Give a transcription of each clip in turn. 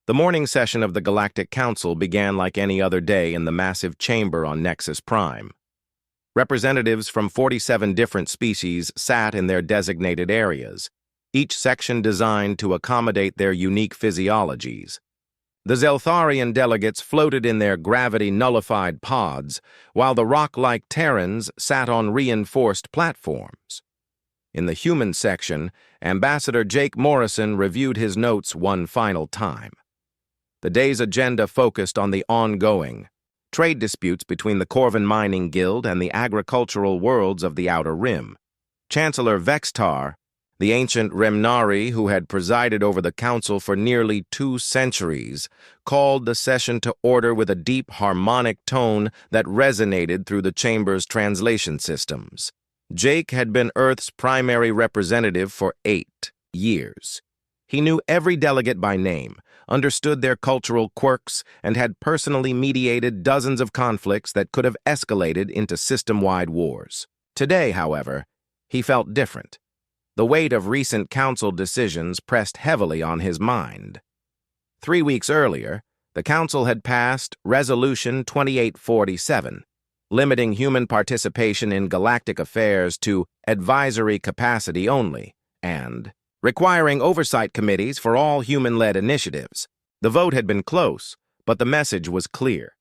The morning session of the Galactic Council began like any other day in the massive chamber on Nexus Prime. Representatives from 47 different species sat in their designated areas, each section designed to accommodate their unique physiologies. The Zeltharian delegates floated in their gravity-nullified pods, while the rock-like Terrans sat on reinforced platforms. In the human section, Ambassador Jake Morrison reviewed his notes one final time. The day's agenda focused on the ongoing trade disputes between the Corvin Mining Guild and the agricultural worlds of the Outer Rim. Chancellor Vextar, the ancient Remnari who had presided over the council for nearly 2 centuries, called the session to order with a deep harmonic tone that resonated through the chamber's translation systems. Jake had been Earth's primary representative for 8 years. He knew every delegate by name, understood their cultural quirks, and had personally mediated dozens of conflicts that could have escalated into system-wide wars. Today, however, he felt different. The weight of recent council decisions pressed heavily on his mind. 3 weeks earlier, the council had passed Resolution 2847, limiting human participation in galactic affairs to advisory capacity only, and requiring oversight committees for all human-led initiatives. The vote had been close, but the message was clear.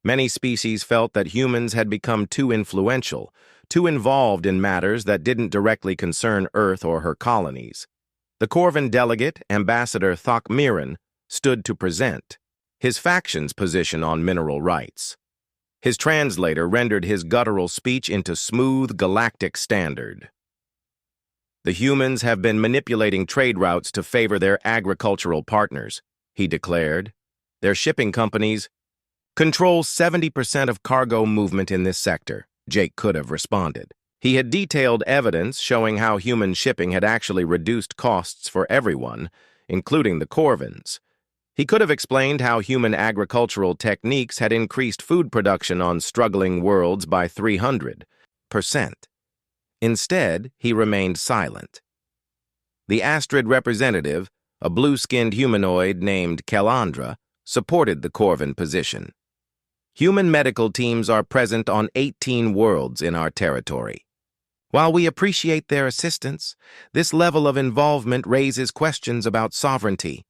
Many species felt that humans had become too influential, too involved in matters that didn't directly concern Earth or her colonies. The Corvin delegate, Ambassador Thokmiran, stood to present his faction's position on mineral rights. His translator rendered his guttural speech into smooth galactic standard. The humans have been manipulating trade routes to favor their agricultural partners, he declared. Their shipping companies control 70% of cargo movement in this sector, Jake could have responded. He had detailed evidence showing how human shipping had actually reduced costs for everyone, including the Corvins. He could have explained how human agricultural techniques had increased food production on struggling worlds by 300%. Instead, he remained silent. The Astrid representative, a blue-skinned humanoid named Kelandra, supported the Corvin position. Human medical teams are present on 18 worlds in our territory. While we appreciate their assistance, this level of involvement raises questions about sovereignty.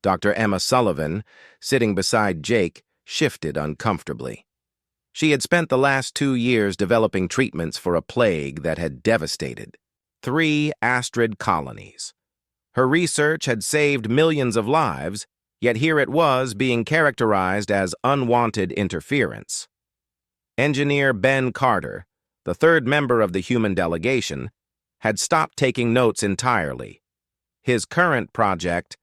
Dr. Emma Sullivan, sitting beside Jake, shifted uncomfortably. She had spent the last 2 years developing treatments for a plague that had devastated 3 Astrid colonies. Her research had saved millions of lives, yet here it was being characterized as unwanted interference. Engineer Ben Carter, the 3rd member of the human delegation, had stopped taking notes entirely. His current project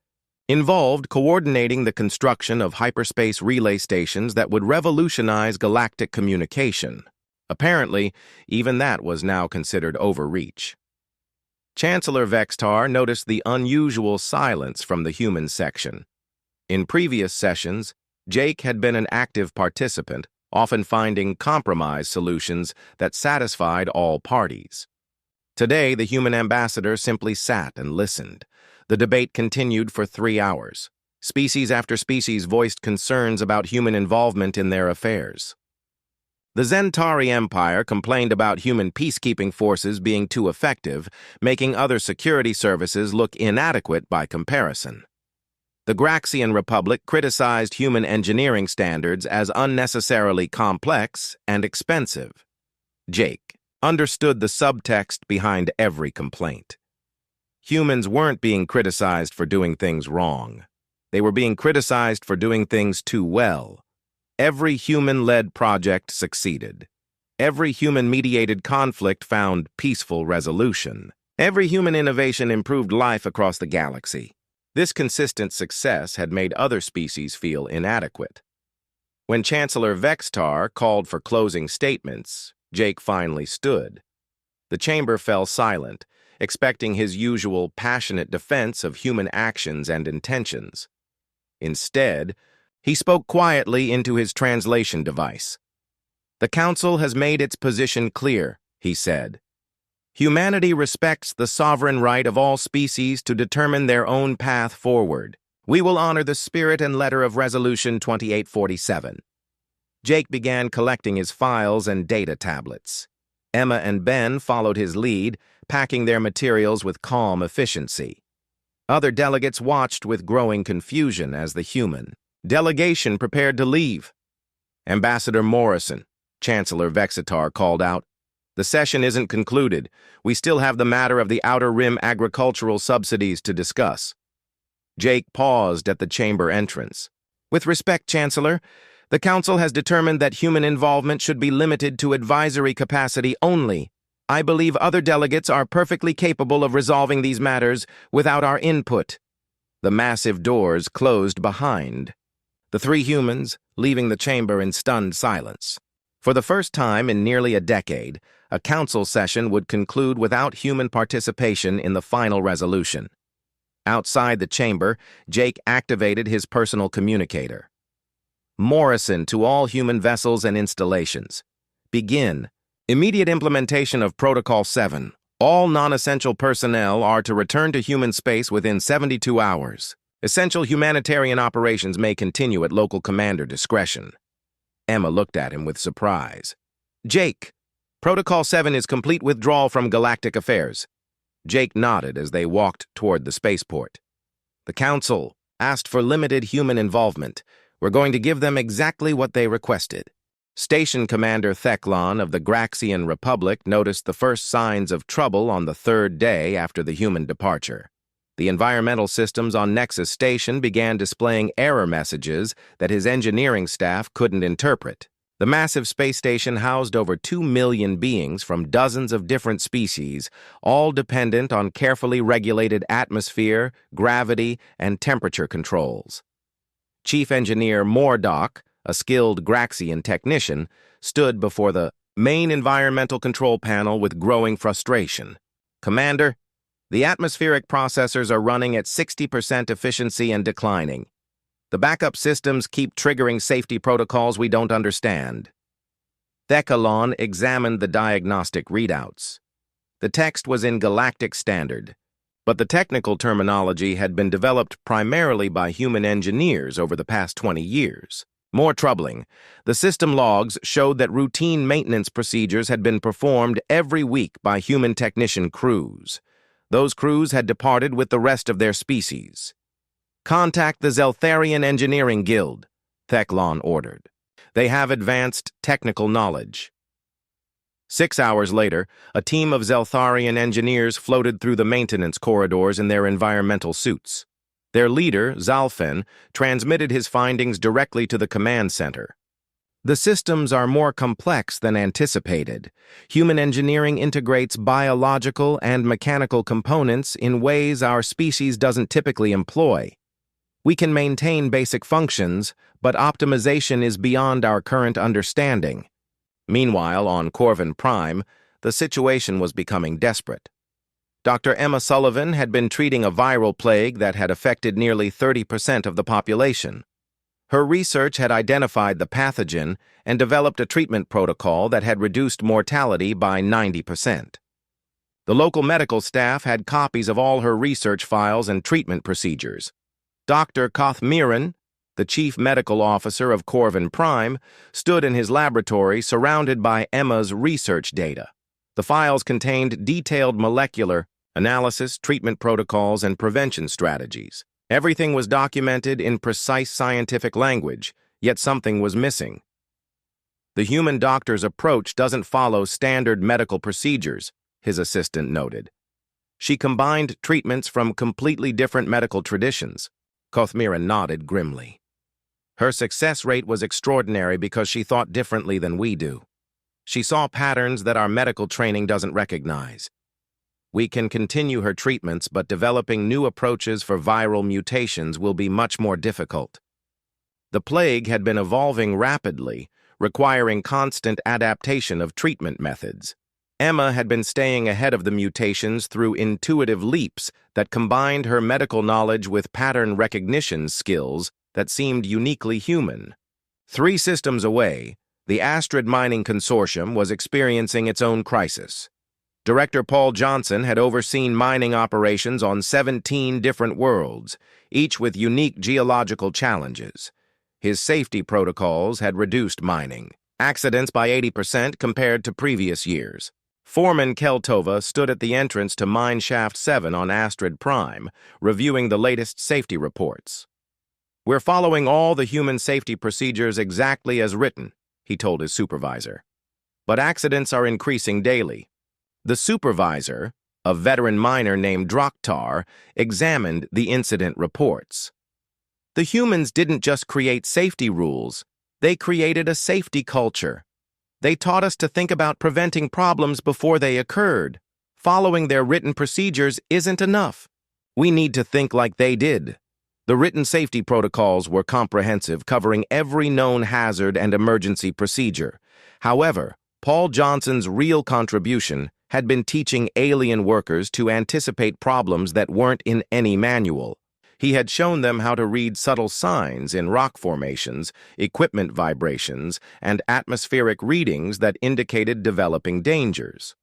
involved coordinating the construction of hyperspace relay stations that would revolutionize galactic communication. Apparently, even that was now considered overreach. Chancellor Vextar noticed the unusual silence from the human section. In previous sessions, Jake had been an active participant, often finding compromise solutions that satisfied all parties. Today, the human ambassador simply sat and listened. The debate continued for 3 hours. Species after species voiced concerns about human involvement in their affairs. The Zentari Empire complained about human peacekeeping forces being too effective, making other security services look inadequate by comparison. The Graxian Republic criticized human engineering standards as unnecessarily complex and expensive. Jake understood the subtext behind every complaint. Humans weren't being criticized for doing things wrong. They were being criticized for doing things too well. Every human-led project succeeded. Every human-mediated conflict found peaceful resolution. Every human innovation improved life across the galaxy. This consistent success had made other species feel inadequate. When Chancellor Vextar called for closing statements, Jake finally stood. The chamber fell silent, expecting his usual passionate defense of human actions and intentions. Instead, he spoke quietly into his translation device. "The Council has made its position clear," he said. "Humanity respects the sovereign right of all species to determine their own path forward. We will honor the spirit and letter of Resolution 2847. Jake began collecting his files and data tablets. Emma and Ben followed his lead, packing their materials with calm efficiency. Other delegates watched with growing confusion as the human delegation prepared to leave. Ambassador Morrison, Chancellor Vexitar, called out, "The session isn't concluded. We still have the matter of the Outer Rim agricultural subsidies to discuss." Jake paused at the chamber entrance. "With respect, Chancellor, the Council has determined that human involvement should be limited to advisory capacity only. I believe other delegates are perfectly capable of resolving these matters without our input." The massive doors closed behind the three humans, leaving the chamber in stunned silence. For the first time in nearly a decade, a council session would conclude without human participation in the final resolution. Outside the chamber, Jake activated his personal communicator. "Morrison to all human vessels and installations. Begin. Immediate implementation of Protocol 7. All non-essential personnel are to return to human space within 72 hours. Essential humanitarian operations may continue at local commander discretion." Emma looked at him with surprise. "Jake, Protocol 7 is complete withdrawal from Galactic Affairs." Jake nodded as they walked toward the spaceport. "The Council asked for limited human involvement. We're going to give them exactly what they requested." Station Commander Theclon of the Graxian Republic noticed the first signs of trouble on the third day after the human departure. The environmental systems on Nexus Station began displaying error messages that his engineering staff couldn't interpret. The massive space station housed over 2 million beings from dozens of different species, all dependent on carefully regulated atmosphere, gravity, and temperature controls. Chief Engineer Mordock, a skilled Graxian technician, stood before the main environmental control panel with growing frustration. "Commander, the atmospheric processors are running at 60% efficiency and declining. The backup systems keep triggering safety protocols we don't understand." Theclon examined the diagnostic readouts. The text was in Galactic Standard, but the technical terminology had been developed primarily by human engineers over the past 20 years. More troubling, the system logs showed that routine maintenance procedures had been performed every week by human technician crews. Those crews had departed with the rest of their species. "Contact the Zeltharian Engineering Guild," Theclon ordered. "They have advanced technical knowledge." 6 hours later, a team of Zeltharian engineers floated through the maintenance corridors in their environmental suits. Their leader, Zalfen, transmitted his findings directly to the command center. "The systems are more complex than anticipated. Human engineering integrates biological and mechanical components in ways our species doesn't typically employ. We can maintain basic functions, but optimization is beyond our current understanding." Meanwhile, on Corvin Prime, the situation was becoming desperate. Dr. Emma Sullivan had been treating a viral plague that had affected nearly 30% of the population. Her research had identified the pathogen and developed a treatment protocol that had reduced mortality by 90%. The local medical staff had copies of all her research files and treatment procedures. Dr. Kothmiran, the chief medical officer of Corvin Prime, stood in his laboratory surrounded by Emma's research data. The files contained detailed molecular analysis, treatment protocols, and prevention strategies. Everything was documented in precise scientific language, yet something was missing. "The human doctor's approach doesn't follow standard medical procedures," his assistant noted. "She combined treatments from completely different medical traditions." Kothmiran nodded grimly. "Her success rate was extraordinary because she thought differently than we do. She saw patterns that our medical training doesn't recognize. We can continue her treatments, but developing new approaches for viral mutations will be much more difficult." The plague had been evolving rapidly, requiring constant adaptation of treatment methods. Emma had been staying ahead of the mutations through intuitive leaps that combined her medical knowledge with pattern recognition skills that seemed uniquely human. 3 systems away, the Astrid Mining Consortium was experiencing its own crisis. Director Paul Johnson had overseen mining operations on 17 different worlds, each with unique geological challenges. His safety protocols had reduced mining accidents by 80% compared to previous years. Foreman Keltova stood at the entrance to Mine Shaft 7 on Astrid Prime, reviewing the latest safety reports. "We're following all the human safety procedures exactly as written," he told his supervisor. "But accidents are increasing daily." The supervisor, a veteran miner named Draktar, examined the incident reports. "The humans didn't just create safety rules, they created a safety culture. They taught us to think about preventing problems before they occurred. Following their written procedures isn't enough. We need to think like they did." The written safety protocols were comprehensive, covering every known hazard and emergency procedure. However, Paul Johnson's real contribution had been teaching alien workers to anticipate problems that weren't in any manual. He had shown them how to read subtle signs in rock formations, equipment vibrations, and atmospheric readings that indicated developing dangers.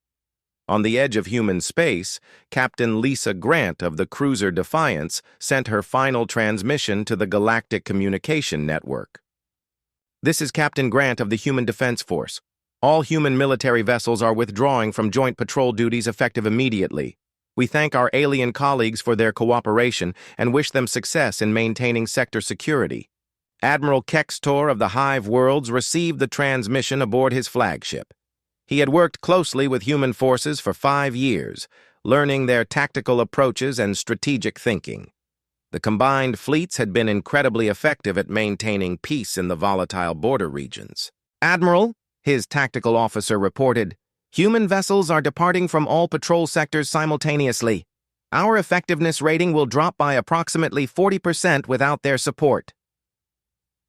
On the edge of human space, Captain Lisa Grant of the cruiser Defiance sent her final transmission to the Galactic Communication Network. "This is Captain Grant of the Human Defense Force. All human military vessels are withdrawing from joint patrol duties effective immediately. We thank our alien colleagues for their cooperation and wish them success in maintaining sector security." Admiral Kextor of the Hive Worlds received the transmission aboard his flagship. He had worked closely with human forces for 5 years, learning their tactical approaches and strategic thinking. The combined fleets had been incredibly effective at maintaining peace in the volatile border regions. "Admiral," his tactical officer reported, "human vessels are departing from all patrol sectors simultaneously. Our effectiveness rating will drop by approximately 40% without their support."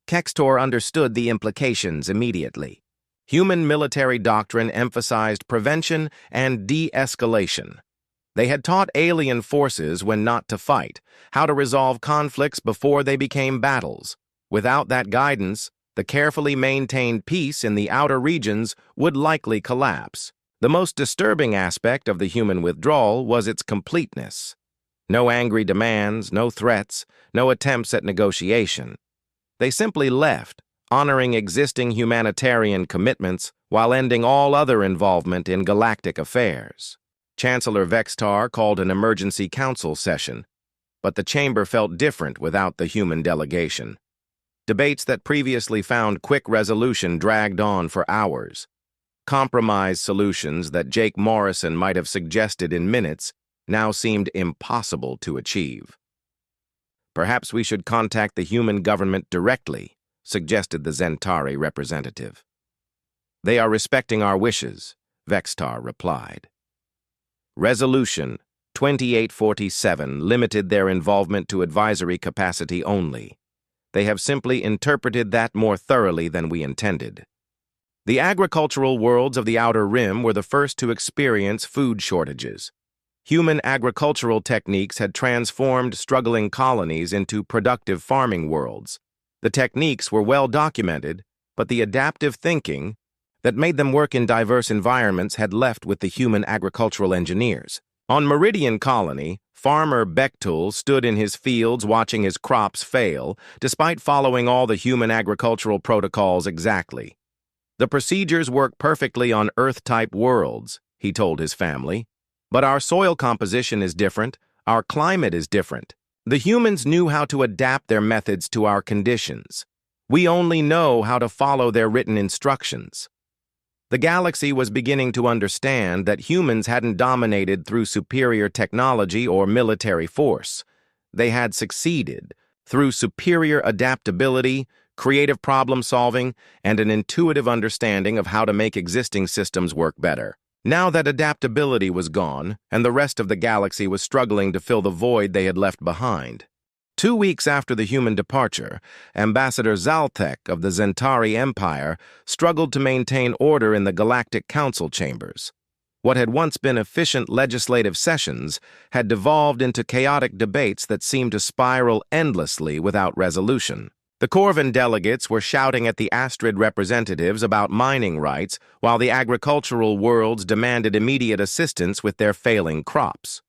Kextor understood the implications immediately. Human military doctrine emphasized prevention and de-escalation. They had taught alien forces when not to fight, how to resolve conflicts before they became battles. Without that guidance, the carefully maintained peace in the outer regions would likely collapse. The most disturbing aspect of the human withdrawal was its completeness. No angry demands, no threats, no attempts at negotiation. They simply left, honoring existing humanitarian commitments while ending all other involvement in galactic affairs. Chancellor Vextar called an emergency council session, but the chamber felt different without the human delegation. Debates that previously found quick resolution dragged on for hours. Compromise solutions that Jake Morrison might have suggested in minutes now seemed impossible to achieve. "Perhaps we should contact the human government directly," suggested the Zentari representative. "They are respecting our wishes," Vextar replied. Resolution 2847 limited their involvement to advisory capacity only. They have simply interpreted that more thoroughly than we intended. The agricultural worlds of the Outer Rim were the first to experience food shortages. Human agricultural techniques had transformed struggling colonies into productive farming worlds. The techniques were well documented, but the adaptive thinking that made them work in diverse environments had left with the human agricultural engineers. On Meridian Colony, farmer Bechtel stood in his fields watching his crops fail, despite following all the human agricultural protocols exactly. "The procedures work perfectly on Earth-type worlds," he told his family. "But our soil composition is different, our climate is different. The humans knew how to adapt their methods to our conditions. We only know how to follow their written instructions." The galaxy was beginning to understand that humans hadn't dominated through superior technology or military force. They had succeeded through superior adaptability, creative problem-solving, and an intuitive understanding of how to make existing systems work better. Now that adaptability was gone, and the rest of the galaxy was struggling to fill the void they had left behind. 2 weeks after the human departure, Ambassador Zaltek of the Zentari Empire struggled to maintain order in the Galactic Council chambers. What had once been efficient legislative sessions had devolved into chaotic debates that seemed to spiral endlessly without resolution. The Corvin delegates were shouting at the Astrid representatives about mining rights, while the agricultural worlds demanded immediate assistance with their failing crops.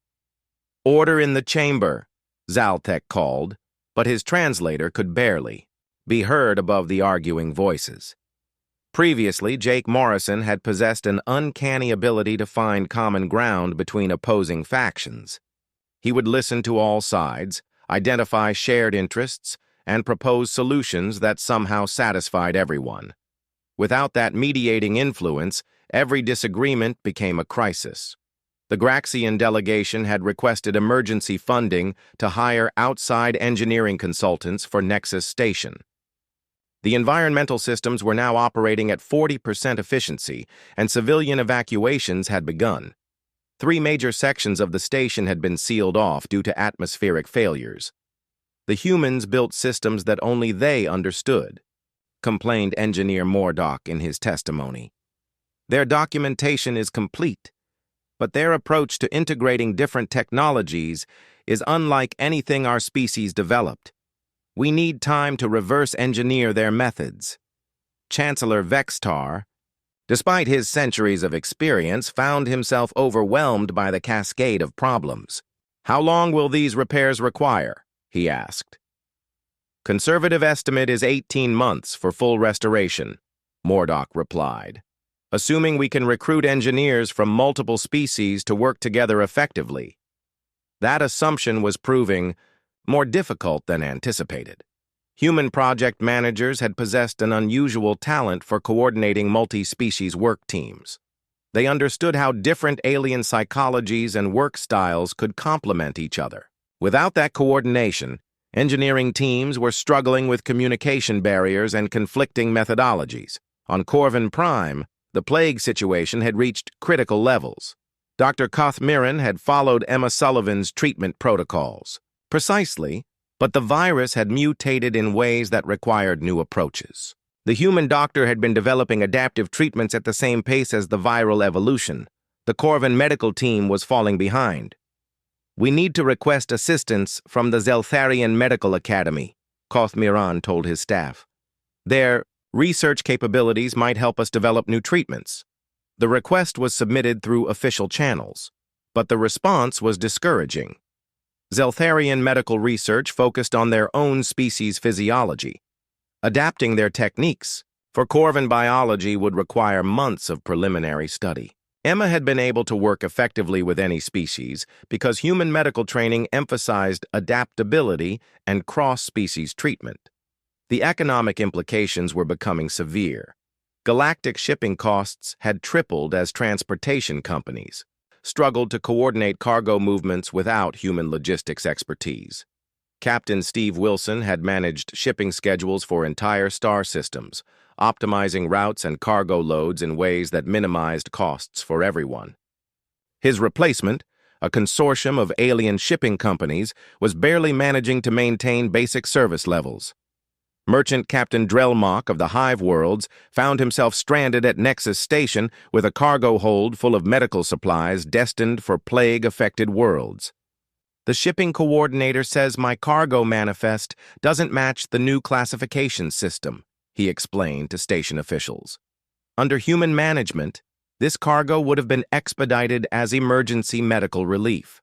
"Order in the chamber," Zaltek called, but his translator could barely be heard above the arguing voices. Previously, Jake Morrison had possessed an uncanny ability to find common ground between opposing factions. He would listen to all sides, identify shared interests, and propose solutions that somehow satisfied everyone. Without that mediating influence, every disagreement became a crisis. The Graxian delegation had requested emergency funding to hire outside engineering consultants for Nexus Station. The environmental systems were now operating at 40% efficiency, and civilian evacuations had begun. 3 major sections of the station had been sealed off due to atmospheric failures. The humans built systems that only they understood, complained Engineer Mordock in his testimony. Their documentation is complete, but their approach to integrating different technologies is unlike anything our species developed. We need time to reverse engineer their methods. Chancellor Vextar, despite his centuries of experience, found himself overwhelmed by the cascade of problems. "How long will these repairs require?" he asked. "Conservative estimate is 18 months for full restoration," Mordock replied, "assuming we can recruit engineers from multiple species to work together effectively." That assumption was proving more difficult than anticipated. Human project managers had possessed an unusual talent for coordinating multi-species work teams. They understood how different alien psychologies and work styles could complement each other. Without that coordination, engineering teams were struggling with communication barriers and conflicting methodologies. On Corvin Prime, the plague situation had reached critical levels. Dr. Kothmiran had followed Emma Sullivan's treatment protocols. Precisely, but the virus had mutated in ways that required new approaches. The human doctor had been developing adaptive treatments at the same pace as the viral evolution. The Corvin medical team was falling behind. "We need to request assistance from the Zeltharian Medical Academy," Kothmiran told his staff. "Their research capabilities might help us develop new treatments." The request was submitted through official channels, but the response was discouraging. Zeltharian medical research focused on their own species' physiology. Adapting their techniques for Corvin biology would require months of preliminary study. Emma had been able to work effectively with any species because human medical training emphasized adaptability and cross-species treatment. The economic implications were becoming severe. Galactic shipping costs had tripled as transportation companies struggled to coordinate cargo movements without human logistics expertise. Captain Steve Wilson had managed shipping schedules for entire star systems, optimizing routes and cargo loads in ways that minimized costs for everyone. His replacement, a consortium of alien shipping companies, was barely managing to maintain basic service levels. Merchant Captain Drelmock of the Hive Worlds found himself stranded at Nexus Station with a cargo hold full of medical supplies destined for plague-affected worlds. "The shipping coordinator says my cargo manifest doesn't match the new classification system," he explained to station officials. "Under human management, this cargo would have been expedited as emergency medical relief."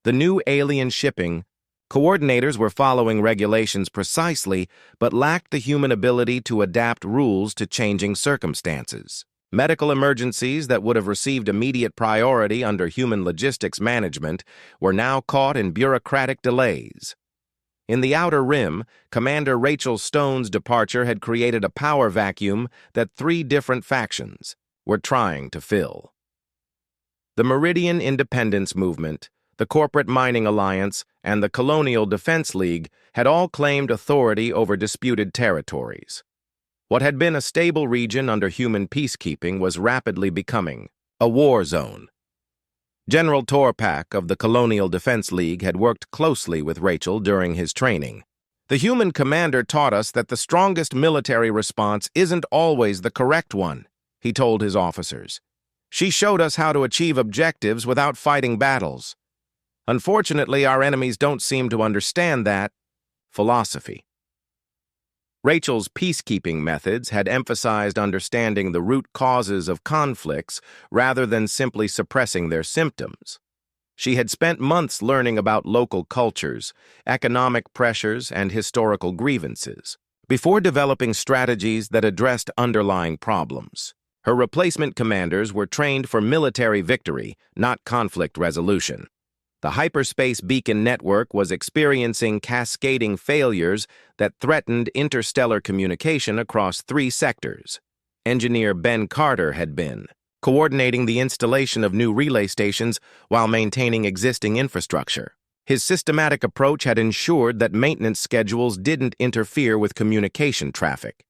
The new alien shipping coordinators were following regulations precisely, but lacked the human ability to adapt rules to changing circumstances. Medical emergencies that would have received immediate priority under human logistics management were now caught in bureaucratic delays. In the Outer Rim, Commander Rachel Stone's departure had created a power vacuum that 3 different factions were trying to fill. The Meridian Independence Movement, the Corporate Mining Alliance, and the Colonial Defense League had all claimed authority over disputed territories. What had been a stable region under human peacekeeping was rapidly becoming a war zone. General Torpak of the Colonial Defense League had worked closely with Rachel during his training. "The human commander taught us that the strongest military response isn't always the correct one," he told his officers. "She showed us how to achieve objectives without fighting battles. Unfortunately, our enemies don't seem to understand that philosophy." Rachel's peacekeeping methods had emphasized understanding the root causes of conflicts rather than simply suppressing their symptoms. She had spent months learning about local cultures, economic pressures, and historical grievances before developing strategies that addressed underlying problems. Her replacement commanders were trained for military victory, not conflict resolution. The hyperspace beacon network was experiencing cascading failures that threatened interstellar communication across 3 sectors. Engineer Ben Carter had been coordinating the installation of new relay stations while maintaining existing infrastructure. His systematic approach had ensured that maintenance schedules didn't interfere with communication traffic.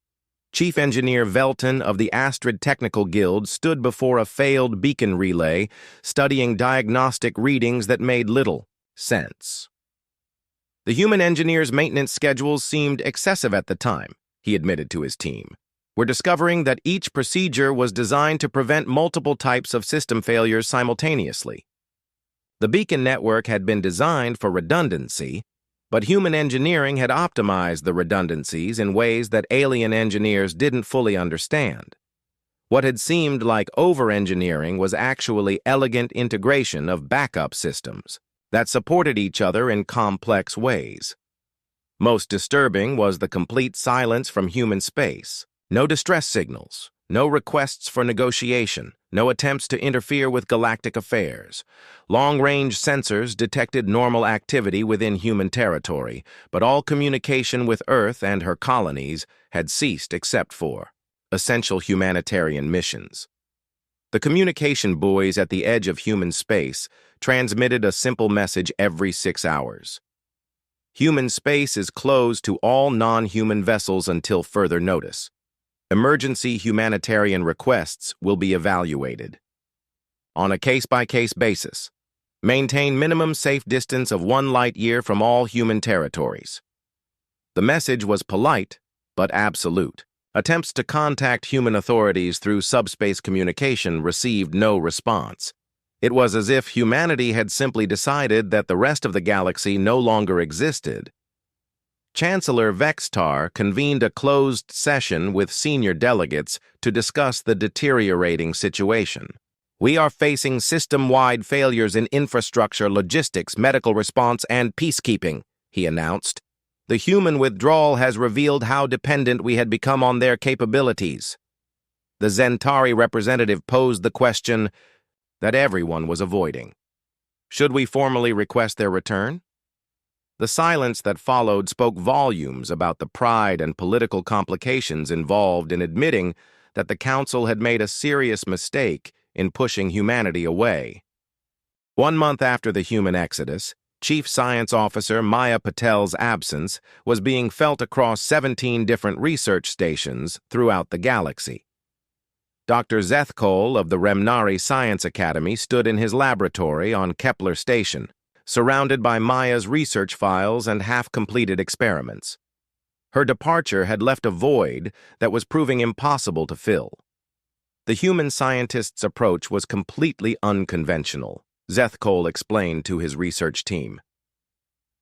Chief Engineer Velton of the Astrid Technical Guild stood before a failed beacon relay, studying diagnostic readings that made little sense. The human engineer's maintenance schedules seemed excessive at the time, he admitted to his team. We're discovering that each procedure was designed to prevent multiple types of system failures simultaneously. The beacon network had been designed for redundancy, but human engineering had optimized the redundancies in ways that alien engineers didn't fully understand. What had seemed like over-engineering was actually elegant integration of backup systems that supported each other in complex ways. Most disturbing was the complete silence from human space. No distress signals, no requests for negotiation, no attempts to interfere with galactic affairs. Long-range sensors detected normal activity within human territory, but all communication with Earth and her colonies had ceased except for essential humanitarian missions. The communication buoys at the edge of human space transmitted a simple message every 6 hours. Human space is closed to all non-human vessels until further notice. Emergency humanitarian requests will be evaluated. On a case-by-case basis, maintain minimum safe distance of 1 light-year from all human territories. The message was polite, but absolute. Attempts to contact human authorities through subspace communication received no response. It was as if humanity had simply decided that the rest of the galaxy no longer existed. Chancellor Vextar convened a closed session with senior delegates to discuss the deteriorating situation. We are facing system-wide failures in infrastructure, logistics, medical response, and peacekeeping, he announced. The human withdrawal has revealed how dependent we had become on their capabilities. The Zentari representative posed the question that everyone was avoiding. Should we formally request their return? The silence that followed spoke volumes about the pride and political complications involved in admitting that the Council had made a serious mistake in pushing humanity away. 1 month after the human exodus, Chief Science Officer Maya Patel's absence was being felt across 17 different research stations throughout the galaxy. Dr. Zethkol of the Remnari Science Academy stood in his laboratory on Kepler Station, surrounded by Maya's research files and half-completed experiments. Her departure had left a void that was proving impossible to fill. The human scientist's approach was completely unconventional, Zethkol explained to his research team.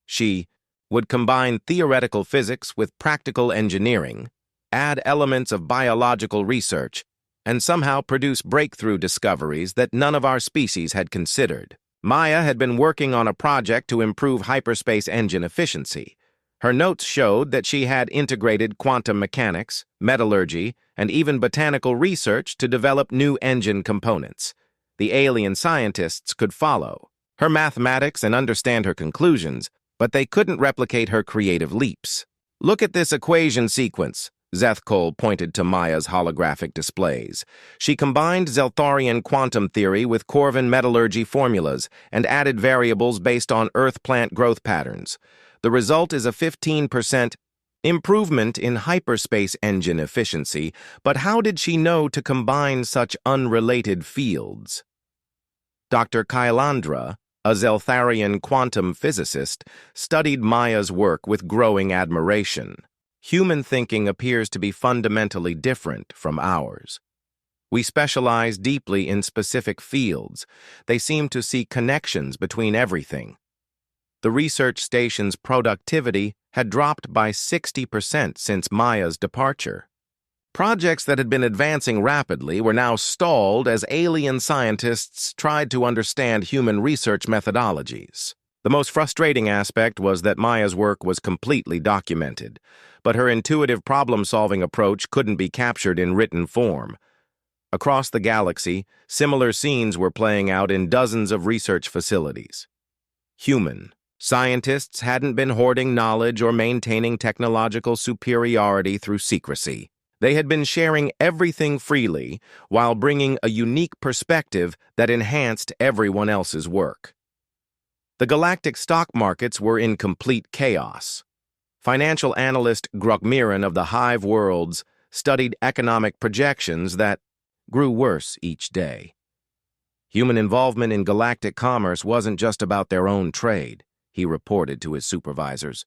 She would combine theoretical physics with practical engineering, add elements of biological research, and somehow produce breakthrough discoveries that none of our species had considered. Maya had been working on a project to improve hyperspace engine efficiency. Her notes showed that she had integrated quantum mechanics, metallurgy, and even botanical research to develop new engine components. The alien scientists could follow her mathematics and understand her conclusions, but they couldn't replicate her creative leaps. Look at this equation sequence. Zethkol pointed to Maya's holographic displays. She combined Zeltharian quantum theory with Corvin metallurgy formulas and added variables based on Earth plant growth patterns. The result is a 15% improvement in hyperspace engine efficiency, but how did she know to combine such unrelated fields? Dr. Kailandra, a Zeltharian quantum physicist, studied Maya's work with growing admiration. Human thinking appears to be fundamentally different from ours. We specialize deeply in specific fields. They seem to see connections between everything. The research station's productivity had dropped by 60% since Maya's departure. Projects that had been advancing rapidly were now stalled as alien scientists tried to understand human research methodologies. The most frustrating aspect was that Maya's work was completely documented, but her intuitive problem-solving approach couldn't be captured in written form. Across the galaxy, similar scenes were playing out in dozens of research facilities. Human scientists hadn't been hoarding knowledge or maintaining technological superiority through secrecy. They had been sharing everything freely while bringing a unique perspective that enhanced everyone else's work. The galactic stock markets were in complete chaos. Financial analyst Grokmiran of the Hive Worlds studied economic projections that grew worse each day. Human involvement in galactic commerce wasn't just about their own trade, he reported to his supervisors.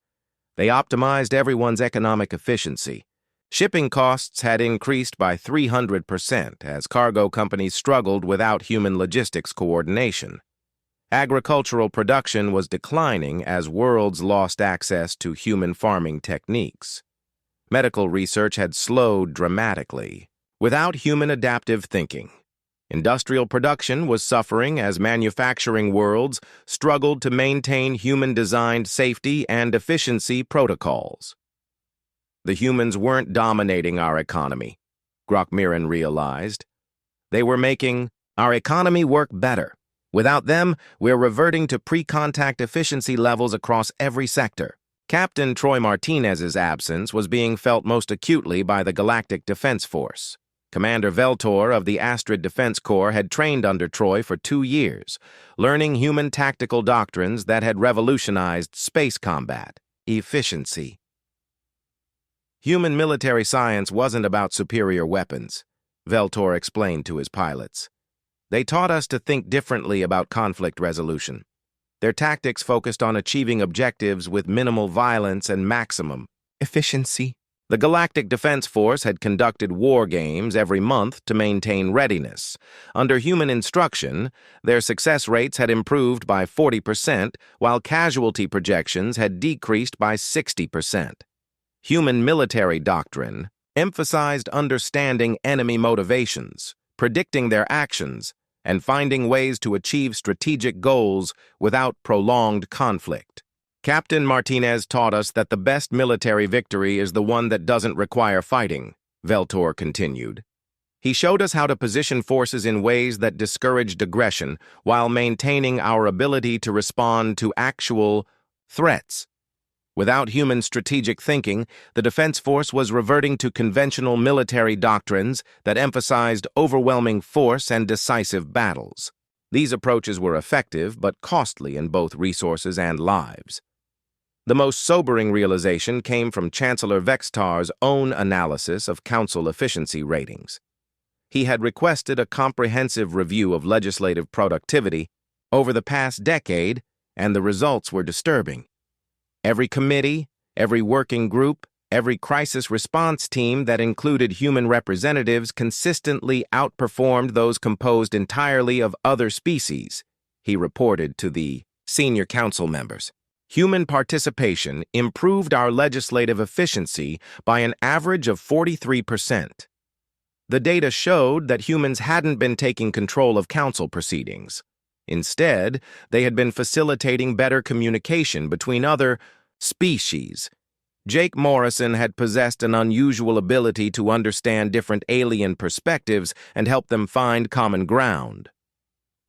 They optimized everyone's economic efficiency. Shipping costs had increased by 300% as cargo companies struggled without human logistics coordination. Agricultural production was declining as worlds lost access to human farming techniques. Medical research had slowed dramatically. Without human adaptive thinking, industrial production was suffering as manufacturing worlds struggled to maintain human-designed safety and efficiency protocols. The humans weren't dominating our economy, Grokmiran realized. They were making our economy work better. Without them, we're reverting to pre-contact efficiency levels across every sector. Captain Troy Martinez's absence was being felt most acutely by the Galactic Defense Force. Commander Veltor of the Astrid Defense Corps had trained under Troy for 2 years, learning human tactical doctrines that had revolutionized space combat. Efficiency. Human military science wasn't about superior weapons, Veltor explained to his pilots. They taught us to think differently about conflict resolution. Their tactics focused on achieving objectives with minimal violence and maximum efficiency. The Galactic Defense Force had conducted war games every month to maintain readiness. Under human instruction, their success rates had improved by 40%, while casualty projections had decreased by 60%. Human military doctrine emphasized understanding enemy motivations, predicting their actions, and finding ways to achieve strategic goals without prolonged conflict. Captain Martinez taught us that the best military victory is the one that doesn't require fighting, Veltor continued. He showed us how to position forces in ways that discouraged aggression while maintaining our ability to respond to actual threats. Without human strategic thinking, the Defense Force was reverting to conventional military doctrines that emphasized overwhelming force and decisive battles. These approaches were effective but costly in both resources and lives. The most sobering realization came from Chancellor Vextar's own analysis of council efficiency ratings. He had requested a comprehensive review of legislative productivity over the past decade, and the results were disturbing. Every committee, every working group, every crisis response team that included human representatives consistently outperformed those composed entirely of other species, he reported to the senior council members. Human participation improved our legislative efficiency by an average of 43%. The data showed that humans hadn't been taking control of council proceedings. Instead, they had been facilitating better communication between other species. Jake Morrison had possessed an unusual ability to understand different alien perspectives and help them find common ground.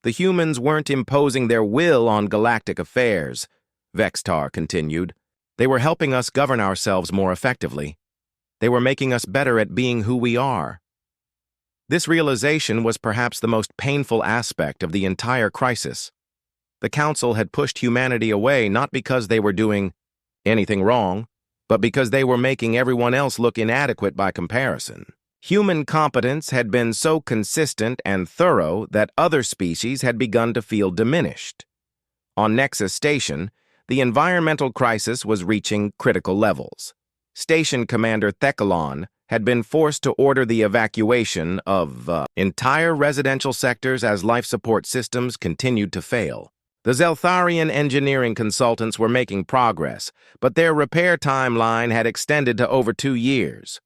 The humans weren't imposing their will on galactic affairs, Vextar continued. They were helping us govern ourselves more effectively. They were making us better at being who we are. This realization was perhaps the most painful aspect of the entire crisis. The Council had pushed humanity away not because they were doing anything wrong, but because they were making everyone else look inadequate by comparison. Human competence had been so consistent and thorough that other species had begun to feel diminished. On Nexus Station, the environmental crisis was reaching critical levels. Station Commander Thecalon had been forced to order the evacuation of entire residential sectors as life support systems continued to fail. The Zeltharian engineering consultants were making progress, but their repair timeline had extended to over 2 years.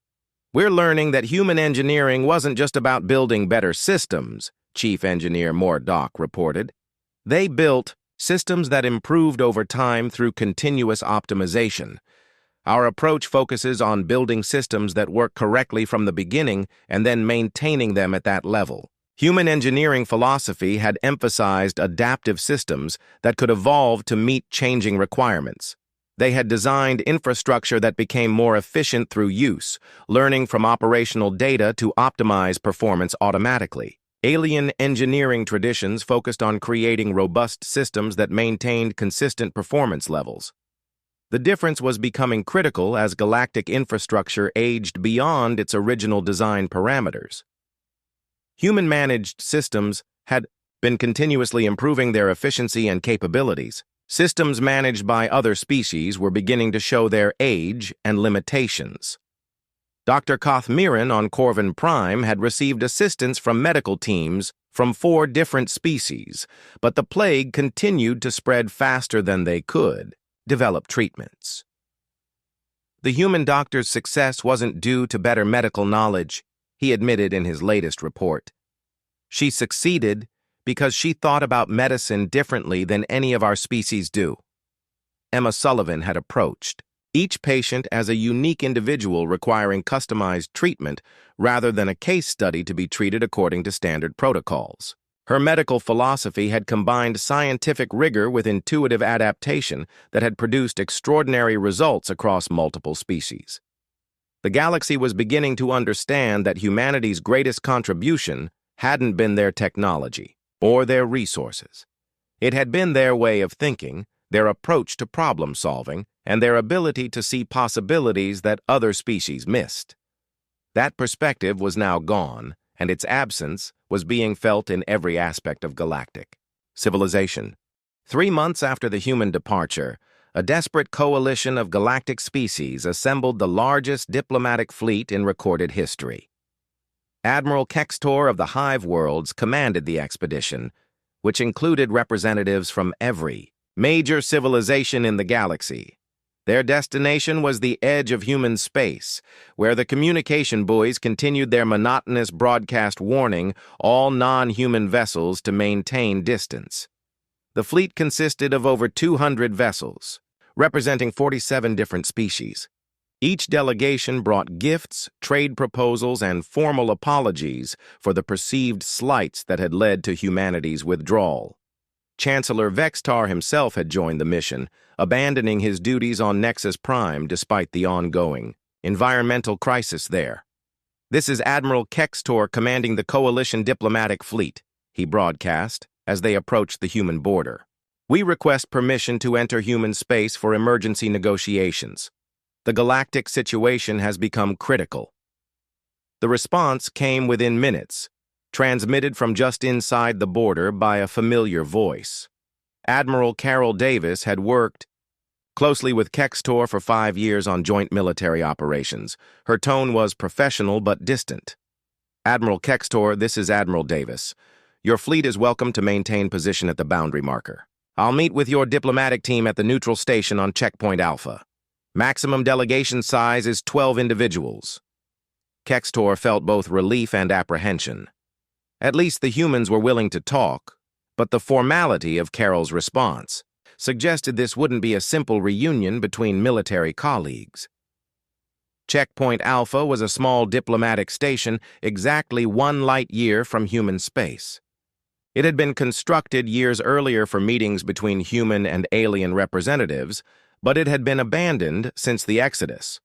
"We're learning that human engineering wasn't just about building better systems," Chief Engineer Mordock reported. "They built systems that improved over time through continuous optimization. Our approach focuses on building systems that work correctly from the beginning and then maintaining them at that level." Human engineering philosophy had emphasized adaptive systems that could evolve to meet changing requirements. They had designed infrastructure that became more efficient through use, learning from operational data to optimize performance automatically. Alien engineering traditions focused on creating robust systems that maintained consistent performance levels. The difference was becoming critical as galactic infrastructure aged beyond its original design parameters. Human-managed systems had been continuously improving their efficiency and capabilities. Systems managed by other species were beginning to show their age and limitations. Dr. Kothmiran on Corvin Prime had received assistance from medical teams from 4 different species, but the plague continued to spread faster than they could develop treatments. The human doctor's success wasn't due to better medical knowledge, he admitted in his latest report. She succeeded because she thought about medicine differently than any of our species do. Emma Sullivan had approached each patient as a unique individual requiring customized treatment rather than a case study to be treated according to standard protocols. Her medical philosophy had combined scientific rigor with intuitive adaptation that had produced extraordinary results across multiple species. The galaxy was beginning to understand that humanity's greatest contribution hadn't been their technology or their resources. It had been their way of thinking, their approach to problem-solving, and their ability to see possibilities that other species missed. That perspective was now gone, and its absence was being felt in every aspect of galactic civilization. 3 months after the human departure, a desperate coalition of galactic species assembled the largest diplomatic fleet in recorded history. Admiral Kextor of the Hive Worlds commanded the expedition, which included representatives from every major civilization in the galaxy. Their destination was the edge of human space, where the communication buoys continued their monotonous broadcast warning all non-human vessels to maintain distance. The fleet consisted of over 200 vessels, representing 47 different species. Each delegation brought gifts, trade proposals, and formal apologies for the perceived slights that had led to humanity's withdrawal. Chancellor Vextar himself had joined the mission, abandoning his duties on Nexus Prime despite the ongoing environmental crisis there. "This is Admiral Kextor commanding the Coalition diplomatic fleet," he broadcast as they approached the human border. "We request permission to enter human space for emergency negotiations. The galactic situation has become critical." The response came within minutes, transmitted from just inside the border by a familiar voice. Admiral Carol Davis had worked closely with Kextor for 5 years on joint military operations. Her tone was professional but distant. "Admiral Kextor, this is Admiral Davis. Your fleet is welcome to maintain position at the boundary marker. I'll meet with your diplomatic team at the neutral station on Checkpoint Alpha. Maximum delegation size is 12 individuals." Kextor felt both relief and apprehension. At least the humans were willing to talk, but the formality of Carol's response suggested this wouldn't be a simple reunion between military colleagues. Checkpoint Alpha was a small diplomatic station exactly 1 light year from human space. It had been constructed years earlier for meetings between human and alien representatives, but it had been abandoned since the Exodus.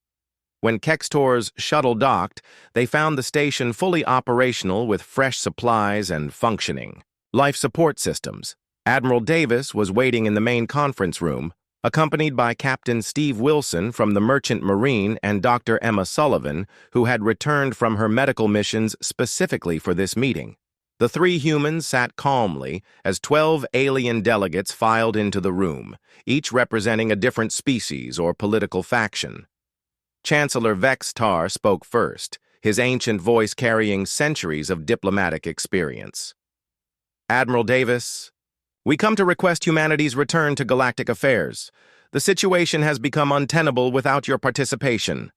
When Kextor's shuttle docked, they found the station fully operational with fresh supplies and functioning life support systems. Admiral Davis was waiting in the main conference room, accompanied by Captain Steve Wilson from the Merchant Marine and Dr. Emma Sullivan, who had returned from her medical missions specifically for this meeting. The 3 humans sat calmly as 12 alien delegates filed into the room, each representing a different species or political faction. Chancellor Vextar spoke first, his ancient voice carrying centuries of diplomatic experience. "Admiral Davis, We come to request humanity's return to galactic affairs. The situation has become untenable without your participation.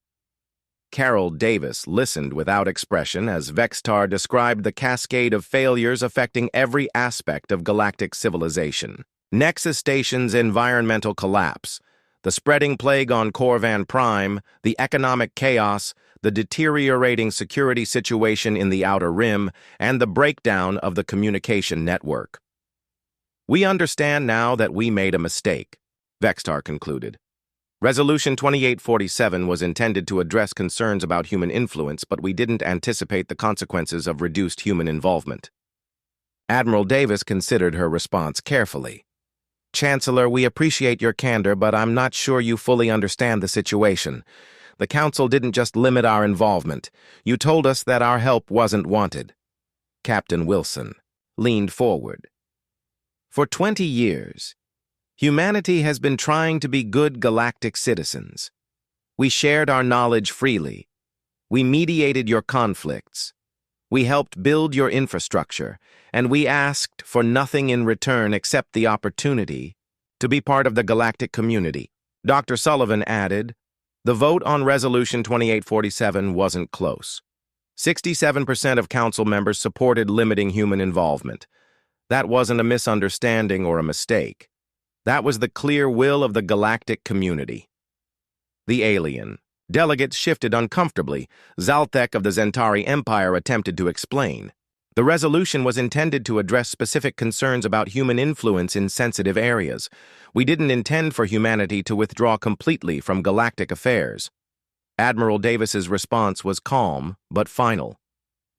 Carol Davis listened without expression as Vextar described the cascade of failures affecting every aspect of galactic civilization. Nexus Station's environmental collapse, the spreading plague on Corvan Prime, the economic chaos, the deteriorating security situation in the Outer Rim, and the breakdown of the communication network. We understand now that we made a mistake, Vextar concluded. Resolution 2847 was intended to address concerns about human influence, but we didn't anticipate the consequences of reduced human involvement. Admiral Davis considered her response carefully. Chancellor, we appreciate your candor, but I'm not sure you fully understand the situation. The Council didn't just limit our involvement. You told us that our help wasn't wanted. Captain Wilson leaned forward. For 20 years, humanity has been trying to be good galactic citizens. We shared our knowledge freely. We mediated your conflicts. We helped build your infrastructure, and we asked for nothing in return except the opportunity to be part of the galactic community. Dr. Sullivan added, the vote on Resolution 2847 wasn't close. 67% of Council members supported limiting human involvement. That wasn't a misunderstanding or a mistake. That was the clear will of the galactic community. The alien. Delegates shifted uncomfortably. Zalthek of the Zentari Empire attempted to explain. The resolution was intended to address specific concerns about human influence in sensitive areas. We didn't intend for humanity to withdraw completely from galactic affairs. Admiral Davis's response was calm but final.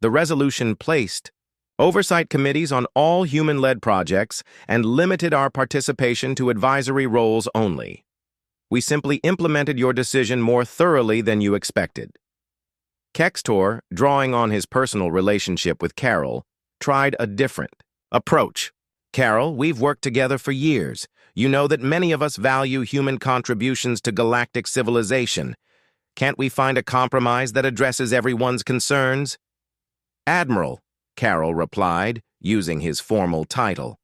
The resolution placed oversight committees on all human-led projects and limited our participation to advisory roles only. We simply implemented your decision more thoroughly than you expected. Kextor, drawing on his personal relationship with Carol, tried a different approach. Carol, we've worked together for years. You know that many of us value human contributions to galactic civilization. Can't we find a compromise that addresses everyone's concerns? Admiral, Carol replied, using his formal title.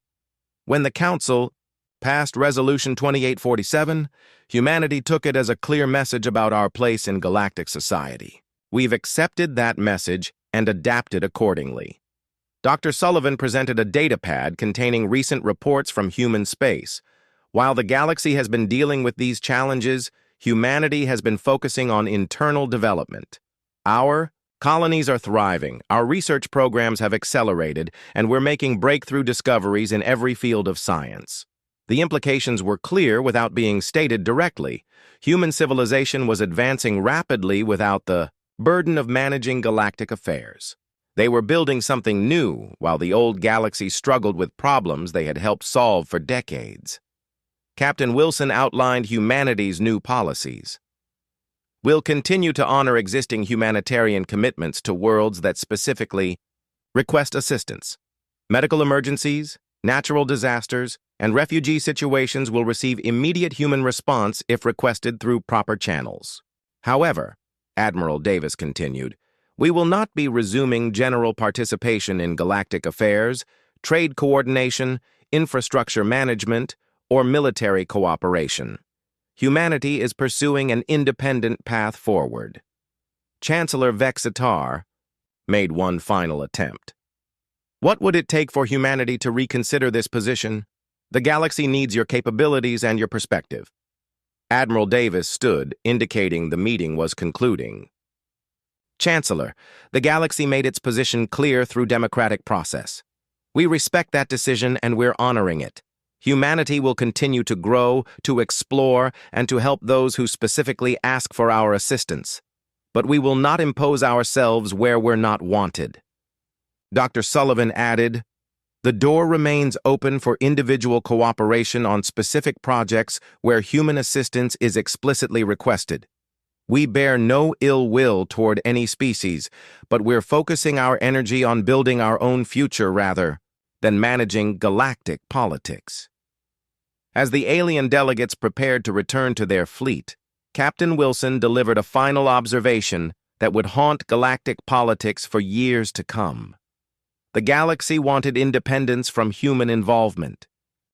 When the Council passed Resolution 2847, humanity took it as a clear message about our place in galactic society. We've accepted that message and adapted accordingly. Dr. Sullivan presented a datapad containing recent reports from human space. While the galaxy has been dealing with these challenges, humanity has been focusing on internal development. Our colonies are thriving, our research programs have accelerated, and we're making breakthrough discoveries in every field of science. The implications were clear without being stated directly. Human civilization was advancing rapidly without the burden of managing galactic affairs. They were building something new, while the old galaxy struggled with problems they had helped solve for decades. Captain Wilson outlined humanity's new policies. We'll continue to honor existing humanitarian commitments to worlds that specifically request assistance. Medical emergencies, natural disasters, and refugee situations will receive immediate human response if requested through proper channels. However, Admiral Davis continued, we will not be resuming general participation in galactic affairs, trade coordination, infrastructure management, or military cooperation. Humanity is pursuing an independent path forward. Chancellor Vexatar made one final attempt. What would it take for humanity to reconsider this position? The galaxy needs your capabilities and your perspective. Admiral Davis stood, indicating the meeting was concluding. Chancellor, the galaxy made its position clear through democratic process. We respect that decision and we're honoring it. Humanity will continue to grow, to explore, and to help those who specifically ask for our assistance. But we will not impose ourselves where we're not wanted. Dr. Sullivan added, the door remains open for individual cooperation on specific projects where human assistance is explicitly requested. We bear no ill will toward any species, but we're focusing our energy on building our own future rather than managing galactic politics. As the alien delegates prepared to return to their fleet, Captain Wilson delivered a final observation that would haunt galactic politics for years to come. The galaxy wanted independence from human involvement.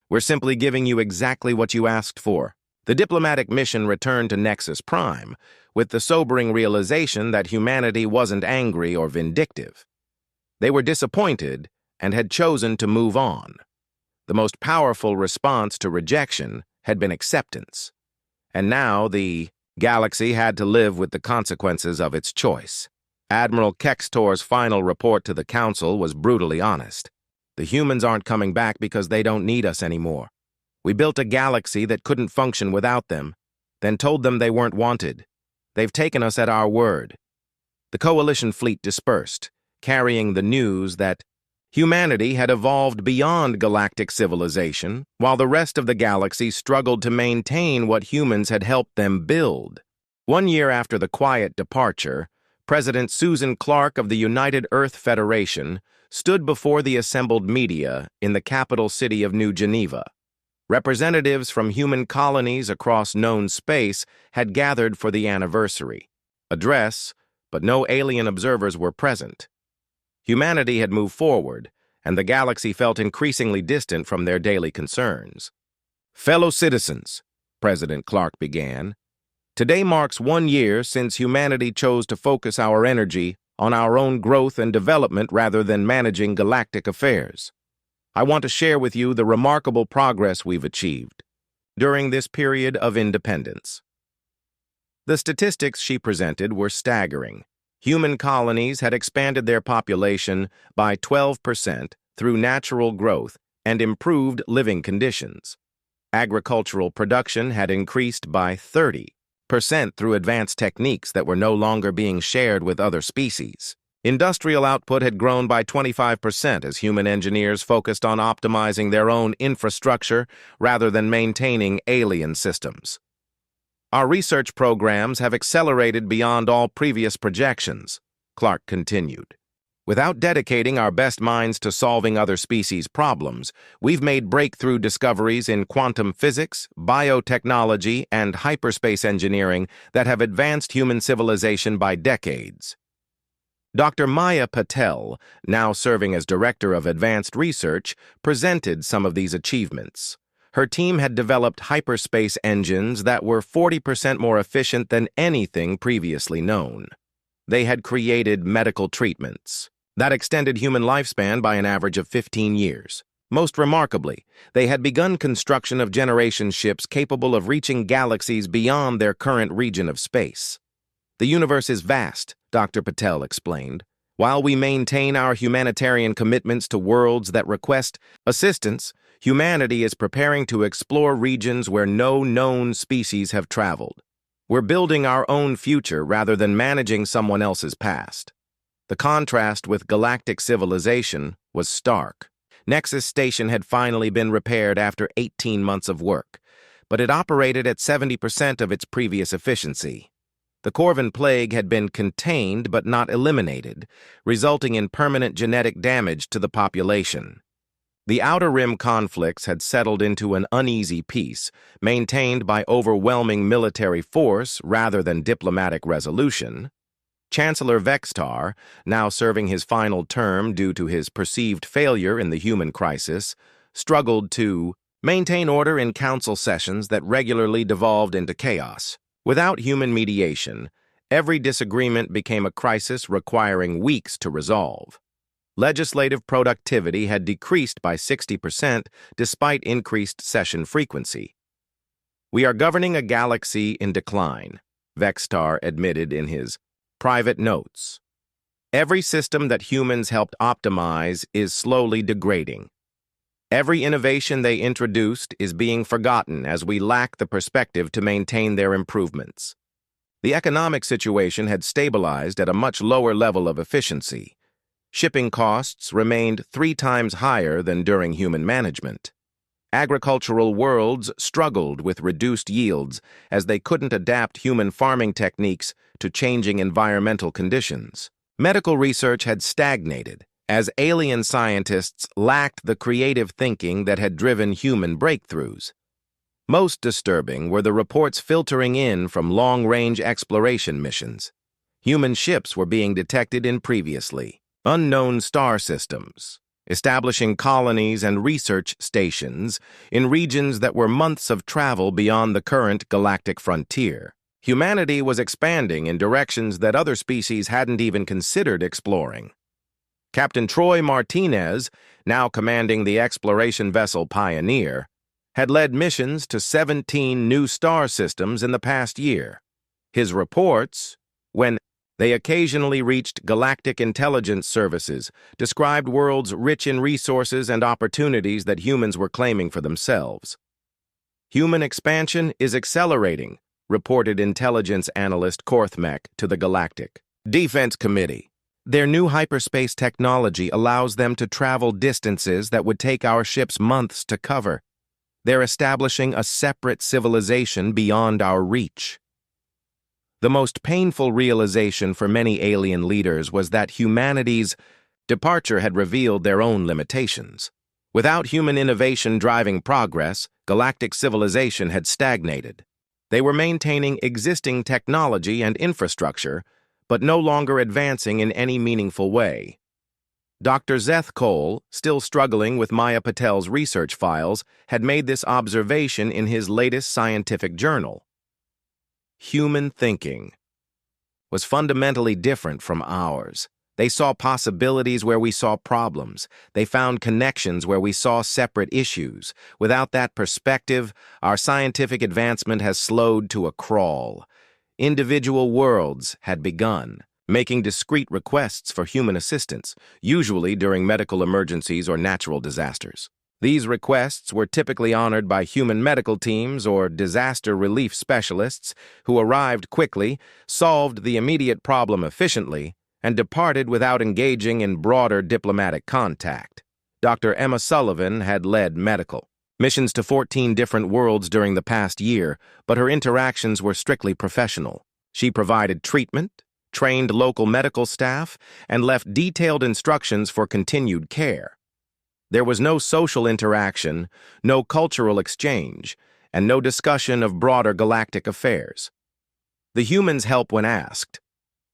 We're simply giving you exactly what you asked for. The diplomatic mission returned to Nexus Prime, with the sobering realization that humanity wasn't angry or vindictive. They were disappointed and had chosen to move on. The most powerful response to rejection had been acceptance. And now the galaxy had to live with the consequences of its choice. Admiral Kextor's final report to the Council was brutally honest. The humans aren't coming back because they don't need us anymore. We built a galaxy that couldn't function without them, then told them they weren't wanted. They've taken us at our word. The Coalition fleet dispersed, carrying the news that humanity had evolved beyond galactic civilization, while the rest of the galaxy struggled to maintain what humans had helped them build. 1 year after the quiet departure, President Susan Clark of the United Earth Federation stood before the assembled media in the capital city of New Geneva. Representatives from human colonies across known space had gathered for the anniversary address, but no alien observers were present. Humanity had moved forward, and the galaxy felt increasingly distant from their daily concerns. Fellow citizens, President Clark began, today marks 1 year since humanity chose to focus our energy on our own growth and development rather than managing galactic affairs. I want to share with you the remarkable progress we've achieved during this period of independence. The statistics she presented were staggering. Human colonies had expanded their population by 12% through natural growth and improved living conditions. Agricultural production had increased by 30% through advanced techniques that were no longer being shared with other species. Industrial output had grown by 25% as human engineers focused on optimizing their own infrastructure rather than maintaining alien systems. Our research programs have accelerated beyond all previous projections, Clark continued. Without dedicating our best minds to solving other species' problems, we've made breakthrough discoveries in quantum physics, biotechnology, and hyperspace engineering that have advanced human civilization by decades. Dr. Maya Patel, now serving as Director of Advanced Research, presented some of these achievements. Her team had developed hyperspace engines that were 40% more efficient than anything previously known. They had created medical treatments that extended human lifespan by an average of 15 years. Most remarkably, they had begun construction of generation ships capable of reaching galaxies beyond their current region of space. The universe is vast, Dr. Patel explained. While we maintain our humanitarian commitments to worlds that request assistance, humanity is preparing to explore regions where no known species have traveled. We're building our own future rather than managing someone else's past. The contrast with galactic civilization was stark. Nexus Station had finally been repaired after 18 months of work, but it operated at 70% of its previous efficiency. The Corvin plague had been contained but not eliminated, resulting in permanent genetic damage to the population. The Outer Rim conflicts had settled into an uneasy peace, maintained by overwhelming military force rather than diplomatic resolution. Chancellor Vextar, now serving his final term due to his perceived failure in the human crisis, struggled to maintain order in council sessions that regularly devolved into chaos. Without human mediation, every disagreement became a crisis requiring weeks to resolve. Legislative productivity had decreased by 60% despite increased session frequency. We are governing a galaxy in decline, Vextar admitted in his private notes. Every system that humans helped optimize is slowly degrading. Every innovation they introduced is being forgotten as we lack the perspective to maintain their improvements. The economic situation had stabilized at a much lower level of efficiency. Shipping costs remained 3 times higher than during human management. Agricultural worlds struggled with reduced yields as they couldn't adapt human farming techniques to changing environmental conditions. Medical research had stagnated, as alien scientists lacked the creative thinking that had driven human breakthroughs. Most disturbing were the reports filtering in from long-range exploration missions. Human ships were being detected in previously unknown star systems. establishing colonies and research stations in regions that were months of travel beyond the current galactic frontier. Humanity was expanding in directions that other species hadn't even considered exploring. Captain Troy Martinez, now commanding the exploration vessel Pioneer, had led missions to 17 new star systems in the past year. His reports, when they occasionally reached galactic intelligence services, described worlds rich in resources and opportunities that humans were claiming for themselves. Human expansion is accelerating, reported intelligence analyst Korthmek to the Galactic Defense Committee. Their new hyperspace technology allows them to travel distances that would take our ships months to cover. They're establishing a separate civilization beyond our reach. The most painful realization for many alien leaders was that humanity's departure had revealed their own limitations. Without human innovation driving progress, galactic civilization had stagnated. They were maintaining existing technology and infrastructure, but no longer advancing in any meaningful way. Dr. Zeth Cole, still struggling with Maya Patel's research files, had made this observation in his latest scientific journal. Human thinking was fundamentally different from ours. They saw possibilities where we saw problems. They found connections where we saw separate issues. Without that perspective, our scientific advancement has slowed to a crawl. Individual worlds had begun, making discreet requests for human assistance, usually during medical emergencies or natural disasters. These requests were typically honored by human medical teams or disaster relief specialists who arrived quickly, solved the immediate problem efficiently, and departed without engaging in broader diplomatic contact. Dr. Emma Sullivan had led medical missions to 14 different worlds during the past year, but her interactions were strictly professional. She provided treatment, trained local medical staff, and left detailed instructions for continued care. There was no social interaction, no cultural exchange, and no discussion of broader galactic affairs. The humans help when asked,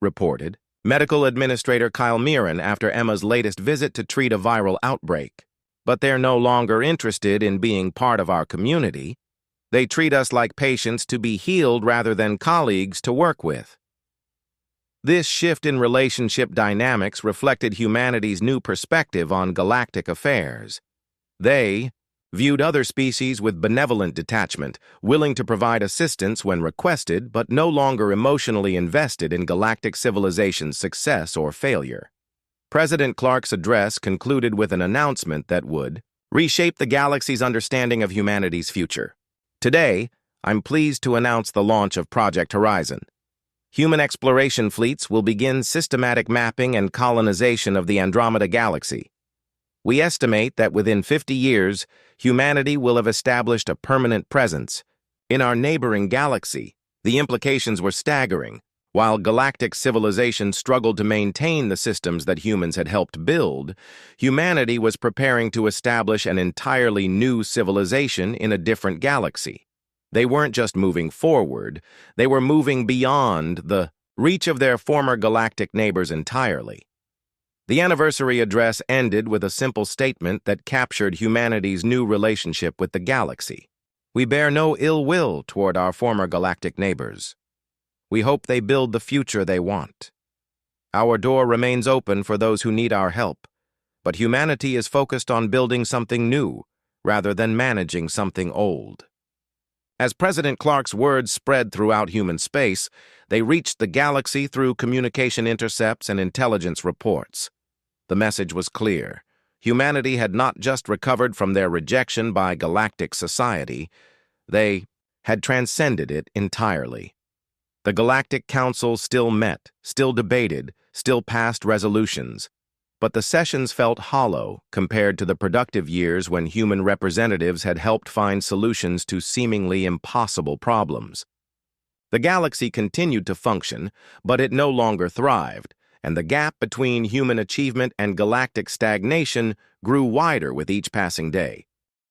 reported Medical Administrator Kyle Mirren after Emma's latest visit to treat a viral outbreak. But they're no longer interested in being part of our community. They treat us like patients to be healed rather than colleagues to work with. This shift in relationship dynamics reflected humanity's new perspective on galactic affairs. They viewed other species with benevolent detachment, willing to provide assistance when requested, but no longer emotionally invested in galactic civilization's success or failure. President Clark's address concluded with an announcement that would reshape the galaxy's understanding of humanity's future. Today, I'm pleased to announce the launch of Project Horizon. Human exploration fleets will begin systematic mapping and colonization of the Andromeda Galaxy. We estimate that within 50 years, humanity will have established a permanent presence in our neighboring galaxy. The implications were staggering. While galactic civilization struggled to maintain the systems that humans had helped build, humanity was preparing to establish an entirely new civilization in a different galaxy. They weren't just moving forward, they were moving beyond the reach of their former galactic neighbors entirely. The anniversary address ended with a simple statement that captured humanity's new relationship with the galaxy. We bear no ill will toward our former galactic neighbors. We hope they build the future they want. Our door remains open for those who need our help, but humanity is focused on building something new rather than managing something old. As President Clark's words spread throughout human space, they reached the galaxy through communication intercepts and intelligence reports. The message was clear. Humanity had not just recovered from their rejection by galactic society, they had transcended it entirely. The Galactic Council still met, still debated, still passed resolutions, but the sessions felt hollow compared to the productive years when human representatives had helped find solutions to seemingly impossible problems. The galaxy continued to function, but it no longer thrived, and the gap between human achievement and galactic stagnation grew wider with each passing day.